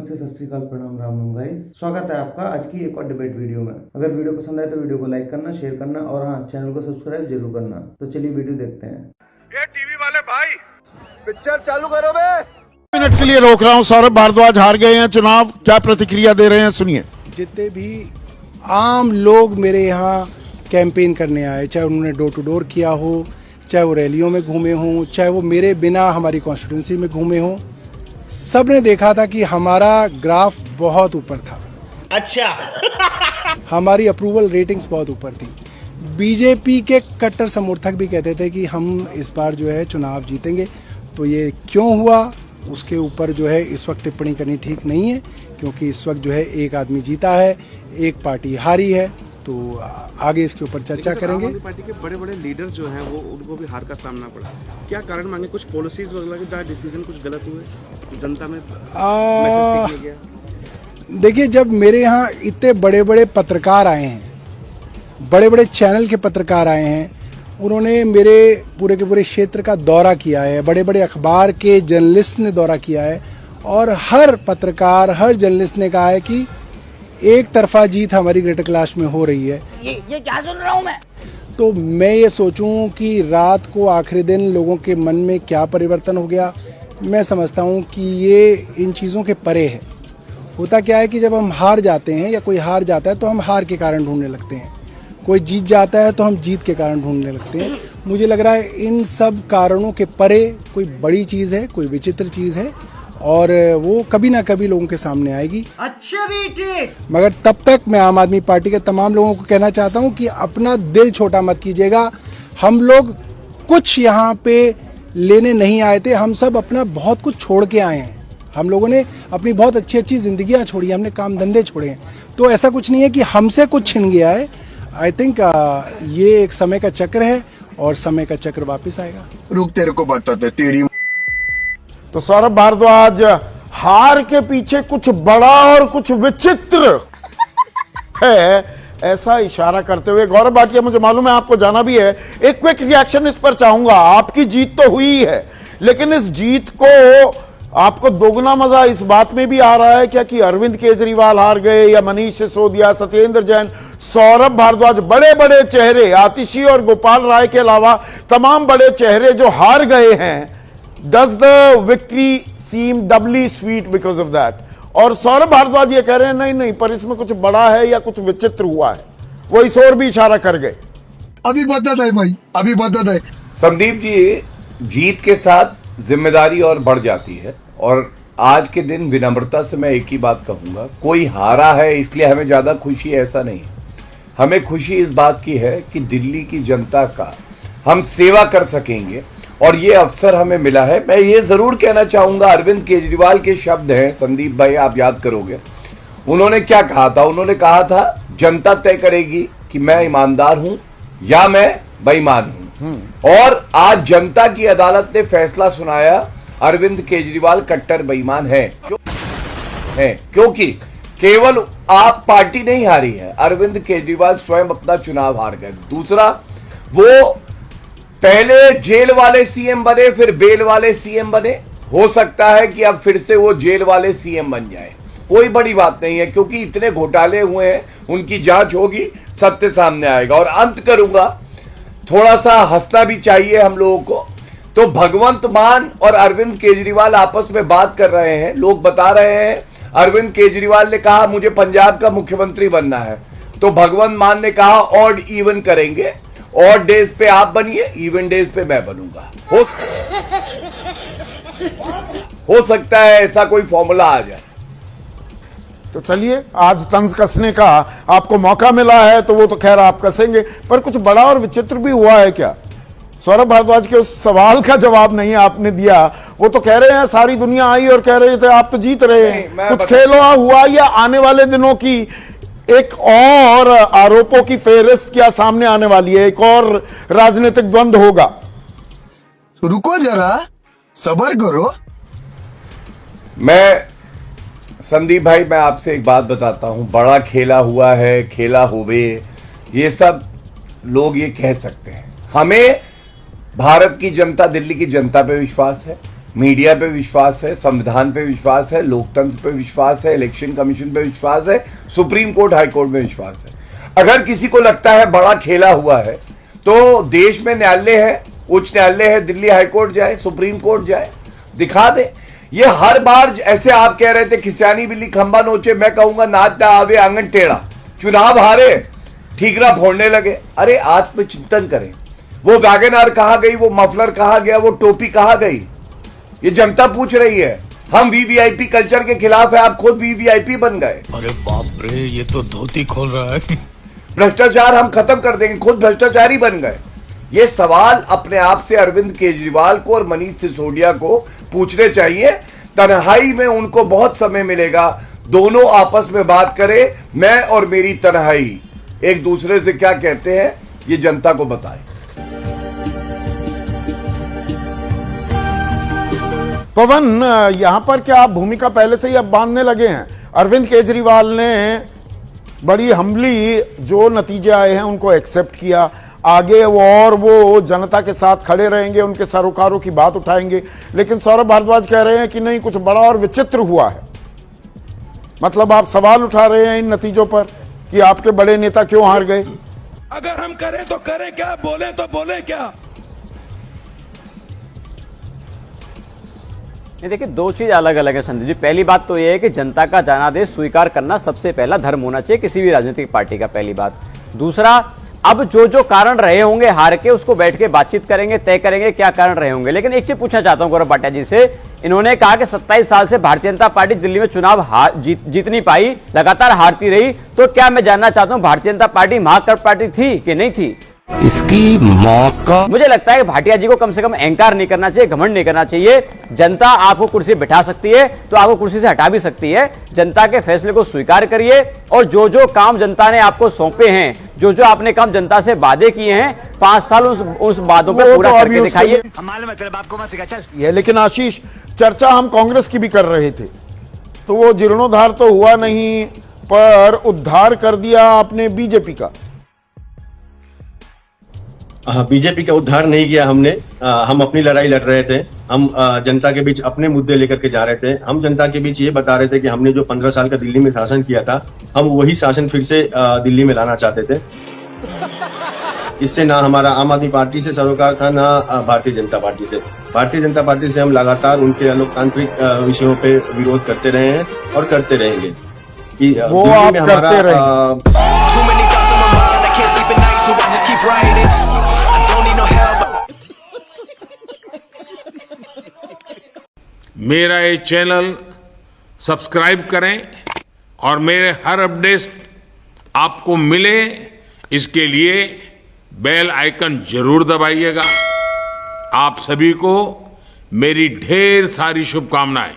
नमस्ते, सत श्री अकाल, प्रणाम, राम राम गाइस। स्वागत है आपका आज की एक और डिबेट वीडियो में। अगर वीडियो पसंद आए तो वीडियो को लाइक करना, शेयर करना और हाँ, चैनल को सब्सक्राइब जरूर करना। तो चलिए वीडियो देखते हैं। ये टीवी वाले भाई पिक्चर चालू करो बे। मिनट के लिए रोक रहा हूं। सौरभ भारद्वाज हार गए हैं चुनाव, क्या प्रतिक्रिया दे रहे हैं सुनिए। जितने भी आम लोग मेरे यहाँ कैंपेन करने आए, चाहे उन्होंने डोर टू डोर किया हो, चाहे वो रैलियों में घूमे हों, चाहे वो मेरे बिना हमारी कॉन्स्टिट्यूंसी में घूमे हों, सब ने देखा था कि हमारा ग्राफ बहुत ऊपर था। अच्छा हमारी अप्रूवल रेटिंग्स बहुत ऊपर थी। बीजेपी के कट्टर समर्थक भी कहते थे कि हम इस बार जो है चुनाव जीतेंगे। तो ये क्यों हुआ उसके ऊपर जो है इस वक्त टिप्पणी करनी ठीक नहीं है, क्योंकि इस वक्त जो है एक आदमी जीता है, एक पार्टी हारी है। तो आगे इसके ऊपर चर्चा करेंगे। आम आदमी पार्टी के बड़े बड़े लीडर जो हैं वो उनको भी हार का सामना पड़ा, क्या कारण मांगे? कुछ पॉलिसीज वगैरह का डिसीजन कुछ गलत हुए, जनता में मैसेज गया? देखिए, जब मेरे यहाँ इतने बड़े बड़े पत्रकार आए हैं, बड़े बड़े चैनल के पत्रकार आए हैं, उन्होंने मेरे पूरे के पूरे क्षेत्र का दौरा किया है, बड़े बड़े अखबार के जर्नलिस्ट ने दौरा किया है, और हर पत्रकार, हर जर्नलिस्ट ने कहा है कि एक तरफा जीत हमारी ग्रेटर कैलाश में हो रही है। ये क्या सुन रहा हूं मैं? तो मैं ये सोचूं कि रात को आखिरी दिन लोगों के मन में क्या परिवर्तन हो गया, मैं समझता हूं कि ये इन चीज़ों के परे है। होता क्या है कि जब हम हार जाते हैं या कोई हार जाता है तो हम हार के कारण ढूंढने लगते हैं, कोई जीत जाता है तो हम जीत के कारण ढूंढने लगते हैं। मुझे लग रहा है इन सब कारणों के परे कोई बड़ी चीज़ है, कोई विचित्र चीज़ है, और वो कभी ना कभी लोगों के सामने आएगी। अच्छा बेटे, मगर तब तक मैं आम आदमी पार्टी के तमाम लोगों को कहना चाहता हूं कि अपना दिल छोटा मत कीजिएगा। हम लोग कुछ यहाँ पे लेने नहीं आए थे, हम सब अपना बहुत कुछ छोड़ के आए हैं। हम लोगों ने अपनी बहुत अच्छी अच्छी जिंदगियां छोड़ी, हमने काम धंधे छोड़े हैं। तो ऐसा कुछ नहीं है कि हमसे कुछ छिन गया है। आई थिंक ये एक समय का चक्र है और समय का चक्र वापस आएगा। रुक, तेरे को बताते तेरी। तो सौरभ भारद्वाज हार के पीछे कुछ बड़ा और कुछ विचित्र है, ऐसा इशारा करते हुए गौरव भाटिया, मुझे मालूम है आपको जाना भी है, एक क्विक रिएक्शन इस पर चाहूंगा। आपकी जीत तो हुई है, लेकिन इस जीत को आपको दोगुना मजा इस बात में भी आ रहा है क्या कि अरविंद केजरीवाल हार गए, या मनीष सिसोदिया, सत्येंद्र जैन, सौरभ भारद्वाज, बड़े बड़े चेहरे, आतिशी और गोपाल राय के अलावा तमाम बड़े चेहरे जो हार गए हैं, does the victory seem doubly sweet because of that? और सौरभ भारद्वाज ये कह रहे हैं नहीं, पर इसमें कुछ बड़ा है या कुछ विचित्र हुआ है, वो इस ओर भी इशारा कर गए। अभी बता दे भाई, अभी बता दे। संदीप जी, जीत के साथ जिम्मेदारी और बढ़ जाती है, और आज के दिन विनम्रता से मैं एक ही बात कहूंगा, कोई हारा है इसलिए हमें ज्यादा खुशी है ऐसा नहीं। हमें खुशी इस बात की है कि दिल्ली की जनता का हम सेवा कर सकेंगे, और ये अवसर हमें मिला है। मैं ये जरूर कहना चाहूंगा, अरविंद केजरीवाल के शब्द हैं संदीप भाई, आप याद करोगे उन्होंने क्या कहा था। उन्होंने कहा था जनता तय करेगी कि मैं ईमानदार हूं या मैं बेईमान हूं, और आज जनता की अदालत ने फैसला सुनाया, अरविंद केजरीवाल कट्टर बेईमान है। क्योंकि केवल आप पार्टी नहीं हारी है, अरविंद केजरीवाल स्वयं अपना चुनाव हार गए। दूसरा, वो पहले जेल वाले सीएम बने, फिर बेल वाले सीएम बने, हो सकता है कि अब फिर से वो जेल वाले सीएम बन जाए, कोई बड़ी बात नहीं है, क्योंकि इतने घोटाले हुए हैं, उनकी जांच होगी, सत्य सामने आएगा। और अंत करूंगा, थोड़ा सा हंसना भी चाहिए हम लोगों को। तो भगवंत मान और अरविंद केजरीवाल आपस में बात कर रहे हैं, लोग बता रहे हैं, अरविंद केजरीवाल ने कहा मुझे पंजाब का मुख्यमंत्री बनना है, तो भगवंत मान ने कहा ऑड इवन करेंगे, ऑड डेज पे आप बनिए, इवन डेज पे मैं बनूंगा। हो सकता है ऐसा कोई फॉर्मूला आ जाए। तो चलिए, आज तंज कसने का आपको मौका मिला है, तो वो तो खैर आप कसेंगे, पर कुछ बड़ा और विचित्र भी हुआ है क्या? सौरभ भारद्वाज के उस सवाल का जवाब नहीं आपने दिया। वो तो कह रहे हैं सारी दुनिया आई और कह रहे थे आप तो जीत रहे हैं, कुछ खेल हुआ, या आने वाले दिनों की एक और आरोपों की फेहरिस्त क्या सामने आने वाली है, एक और राजनीतिक द्वंद्व होगा? तो रुको जरा, सब्र करो। मैं संदीप भाई, मैं आपसे एक बात बताता हूं, बड़ा खेला हुआ है, खेला होवे, ये सब लोग ये कह सकते हैं। हमें भारत की जनता, दिल्ली की जनता पे विश्वास है, मीडिया पे विश्वास है, संविधान पे विश्वास है, लोकतंत्र पे विश्वास है, इलेक्शन कमीशन पे विश्वास है, सुप्रीम कोर्ट हाई कोर्ट में विश्वास है। अगर किसी को लगता है बड़ा खेला हुआ है तो देश में न्यायालय है, उच्च न्यायालय है, दिल्ली हाई कोर्ट जाए, सुप्रीम कोर्ट जाए, दिखा दे। ये हर बार ऐसे आप कह रहे थे खिसियानी बिल्ली खंबा नोचे, मैं कहूंगा नाच ना आवे आंगन टेढ़ा। चुनाव हारे, ठीकरा फोड़ने लगे। अरे आत्मचिंतन करें। वो वैगनआर कहां गई, वो मफलर कहां गया, वो टोपी कहां गई, ये जनता पूछ रही है। हम वीवीआईपी कल्चर के खिलाफ है, आप खुद वीवीआईपी बन गए। अरे बाप रे, ये तो धोती खोल रहा है। भ्रष्टाचार हम खत्म कर देंगे, खुद भ्रष्टाचारी बन गए। ये सवाल अपने आप से अरविंद केजरीवाल को और मनीष सिसोदिया को पूछने चाहिए। तन्हाई में उनको बहुत समय मिलेगा, दोनों आपस में बात करें। मैं और मेरी तन्हाई एक दूसरे से क्या कहते हैं ये जनता को बताएं। पवन, यहां पर क्या आप भूमिका पहले से ही अब बांधने लगे हैं? अरविंद केजरीवाल ने बड़ी हम्बली जो नतीजे आए हैं उनको एक्सेप्ट किया, आगे वो जनता के साथ खड़े रहेंगे, उनके सरोकारों की बात उठाएंगे। लेकिन सौरभ भारद्वाज कह रहे हैं कि नहीं, कुछ बड़ा और विचित्र हुआ है। मतलब आप सवाल उठा रहे हैं इन नतीजों पर कि आपके बड़े नेता क्यों हार गए। अगर हम करें तो करें क्या, बोले तो बोले क्या। देखिए, दो चीज अलग अलग है संदीप जी। पहली बात तो यह है कि जनता का जनादेश स्वीकार करना सबसे पहला धर्म होना चाहिए किसी भी राजनीतिक पार्टी का, पहली बात। दूसरा, अब जो कारण रहे होंगे हार के, उसको बैठ के बातचीत करेंगे, तय करेंगे क्या कारण रहे होंगे। लेकिन एक चीज पूछना चाहता हूं गौरव भाटिया जी से। इन्होंने कहा कि 27 साल से भारतीय जनता पार्टी दिल्ली में चुनाव जीत नहीं पाई, लगातार हारती रही। तो क्या मैं जानना चाहता हूं, भारतीय जनता पार्टी महाकर्प पार्टी थी कि नहीं थी? इसकी मां का। मुझे लगता है कि भाटिया जी को कम से कम अहंकार नहीं करना चाहिए, घमंड नहीं करना चाहिए। जनता आपको कुर्सी बिठा सकती है तो आपको कुर्सी से हटा भी सकती है। जनता के फैसले को स्वीकार करिए और जो काम जनता ने आपको सौंपे हैं, जो आपने काम जनता से वादे किए हैं, 5 साल उस वादों पर पूरा करके दिखाइए। ये लेकिन आशीष, चर्चा हम कांग्रेस की भी कर रहे थे, तो वो जीर्णोद्धार तो हुआ नहीं, पर उद्धार कर दिया आपने बीजेपी का। बीजेपी का उद्धार नहीं किया हमने। हम अपनी लड़ाई लड़ रहे थे। हम जनता के बीच अपने मुद्दे लेकर के जा रहे थे। हम जनता के बीच ये बता रहे थे कि हमने जो 15 साल का दिल्ली में शासन किया था, हम वही शासन फिर से दिल्ली में लाना चाहते थे। इससे ना हमारा आम आदमी पार्टी से सरोकार था, ना भारतीय जनता पार्टी से। भारतीय जनता पार्टी से हम लगातार उनके लोकतांत्रिक विषयों पे विरोध करते रहे हैं और करते रहेंगे। कि वो दिल्ली आप में करते हमारा मेरा ये चैनल सब्सक्राइब करें और मेरे हर अपडेट आपको मिले, इसके लिए बेल आइकन जरूर दबाइएगा। आप सभी को मेरी ढेर सारी शुभकामनाएं।